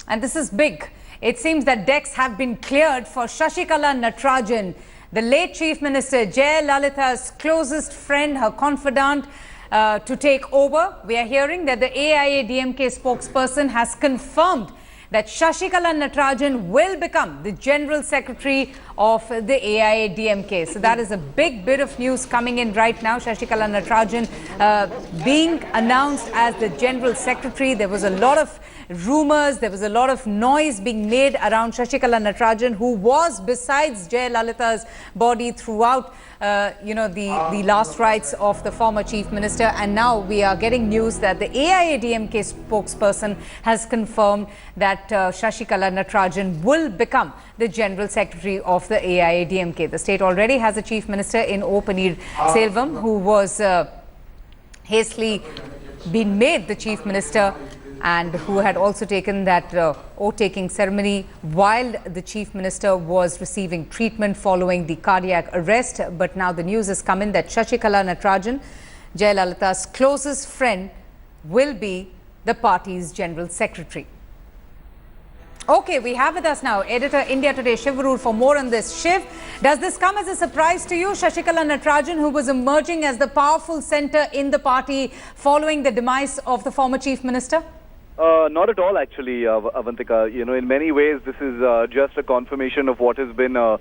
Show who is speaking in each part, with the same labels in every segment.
Speaker 1: And this is big. It seems that decks have been cleared for Sasikala Natrajan, the late Chief Minister Jayalalitha's closest friend, her confidant, to take over. We are hearing that the AIADMK spokesperson has confirmed that Sasikala Natrajan will become the General Secretary of the AIADMK. So that is a big bit of news coming in right now. Sasikala Natrajan being announced as the General Secretary. There was a lot of rumors, there was a lot of noise being made around Sasikala Natrajan, who was, besides Jayalalitha's body throughout the last rites of the former Chief Minister. And now we are getting news that the AIADMK spokesperson has confirmed that Sasikala Natrajan will become the General Secretary of the AIADMK. The state already has a Chief Minister in O. Selvam, who was hastily been made the Chief Minister and who had also taken that oath-taking ceremony while the Chief Minister was receiving treatment following the cardiac arrest. But now the news has come in that Sasikala Natrajan, Jayalalitha's closest friend, will be the party's General Secretary. Okay, we have with us now editor India Today, Shiv Arun, for more on this. Shiv, does this come as a surprise to you? Sasikala Natrajan, who was emerging as the powerful centre in the party following the demise of the former Chief Minister?
Speaker 2: Not at all, actually, Avantika. In many ways, this is just a confirmation of what has been, a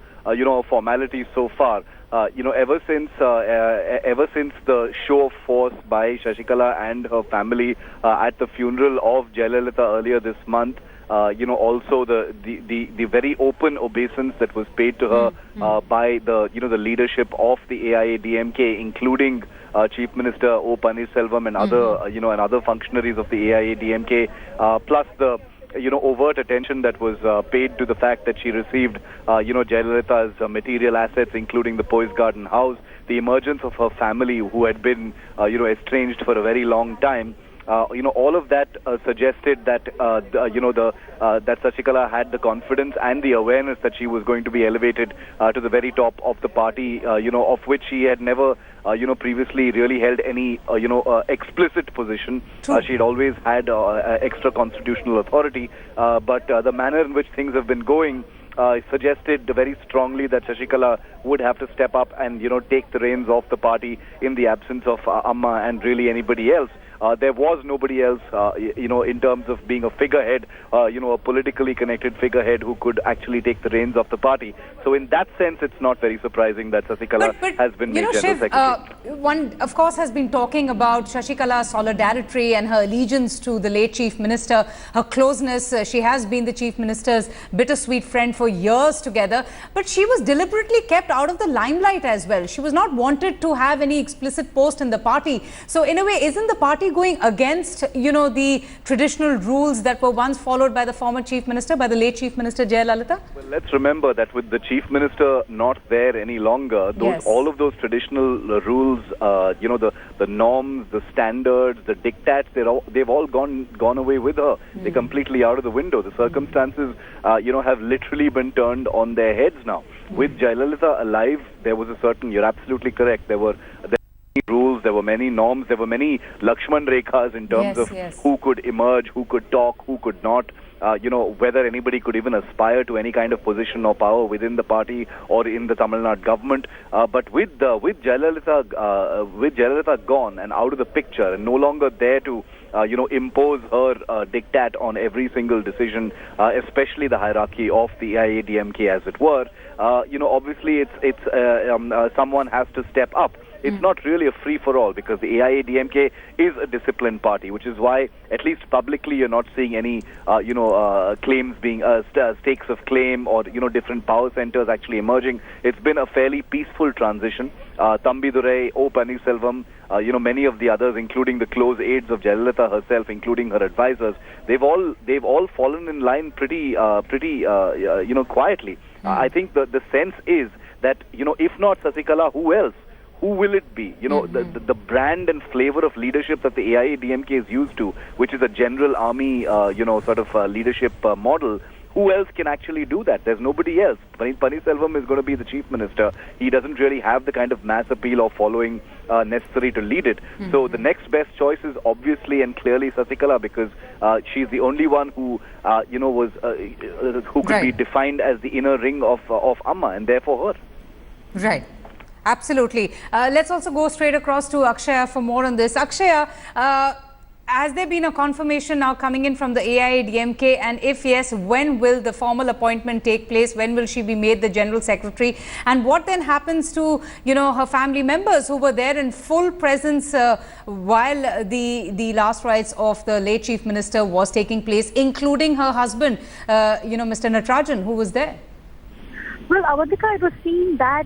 Speaker 2: formality so far. Ever since the show of force by Sasikala and her family at the funeral of Jayalalitha earlier this month, also the very open obeisance that was paid to her by the leadership of the AIADMK, including Chief Minister O. Selvam and other functionaries of the AIADMK, plus the overt attention that was paid to the fact that she received Jayalalitha's material assets, including the Poise Garden house, the emergence of her family, who had been estranged for a very long time. All of that suggested that that Sasikala had the confidence and the awareness that she was going to be elevated to the very top of the party, of which she had never previously really held any explicit position. She had always had extra constitutional authority, but the manner in which things have been going suggested very strongly that Sasikala would have to step up and take the reins of the party in the absence of Amma and really anybody else. There was nobody else, in terms of being a figurehead, a politically connected figurehead who could actually take the reins of the party. So in that sense, it's not very surprising that Sasikala has been made General Secretary.
Speaker 1: One, of course, has been talking about Sasikala's solidarity and her allegiance to the late Chief Minister, her closeness. She has been the Chief Minister's bittersweet friend for years together, but she was deliberately kept out of the limelight as well. She was not wanted to have any explicit post in the party. So in a way, isn't the party going against, the traditional rules that were once followed by the former Chief Minister, by the late Chief Minister Jayalalitha?
Speaker 2: Well, let's remember that with the Chief Minister not there any longer, all of those traditional rules, the norms, the standards, the diktats, they've all gone away with her. They're completely out of the window. The circumstances, have literally been turned on their heads now. With Jayalalitha alive, there was a certain, you're absolutely correct, there were rules, there were many norms, there were many Lakshman Rekhas in terms of who could emerge, who could talk, who could not, whether anybody could even aspire to any kind of position or power within the party or in the Tamil Nadu government. But with Jayalalitha gone and out of the picture and no longer there to impose her diktat on every single decision, especially the hierarchy of the AIADMK, as it were, obviously it's someone has to step up. It's not really a free-for-all because the AIADMK is a disciplined party, which is why, at least publicly, you're not seeing any, claims being, stakes of claim or, different power centers actually emerging. It's been a fairly peaceful transition. Thambidurai, O. Selvam, many of the others, including the close aides of Jayalalitha herself, including her advisors, they've all fallen in line pretty quietly. I think the sense is that, if not Sasikala, who else? Who will it be? The brand and flavor of leadership that the AIADMK is used to, which is a general army, leadership model. who else can actually do that? There's nobody else. Paneerselvam is going to be the chief minister. He doesn't really have the kind of mass appeal or following necessary to lead it. So the next best choice is obviously and clearly Sasikala, because she's the only one who was who could be defined as the inner ring of Amma, and therefore her.
Speaker 1: Right. Absolutely. Let's also go straight across to Akshaya for more on this. Akshaya, has there been a confirmation now coming in from the AIADMK, and if yes, when will the formal appointment take place? When will she be made the General Secretary? And what then happens to, her family members who were there in full presence while the last rites of the late Chief Minister was taking place, including her husband, Mr. Natrajan, who was there?
Speaker 3: Well, Avantika, it was seen that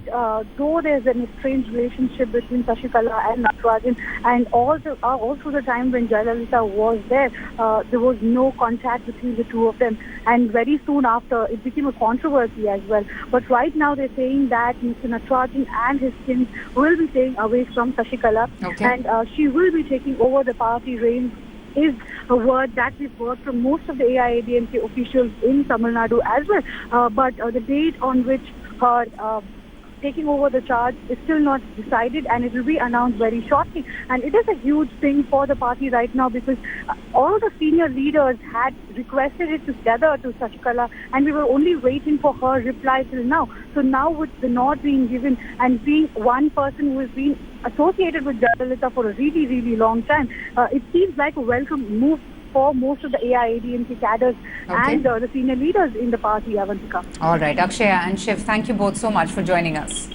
Speaker 3: though there's an estranged relationship between Sasikala and Natrajan, and all through the time when Jayalalitha was there was no contact between the two of them. And very soon after, it became a controversy as well. But right now, they're saying that Mr. Natrajan and his sins will be staying away from Sasikala, and she will be taking over the party reins. Is a word that we've heard from most of the AIADMK officials in Tamil Nadu as well. But the date on which her taking over the charge is still not decided, and it will be announced very shortly. And it is a huge thing for the party right now, because all the senior leaders had requested it together to Sasikala, and we were only waiting for her reply till now. So now, with the nod being given and being one person who has been associated with Jayalalitha for a really, really long time, it seems like a welcome move for most of the AIADMK cadres and the senior leaders in the party, Avantika.
Speaker 1: All right, Akshaya and Shiv, thank you both so much for joining us.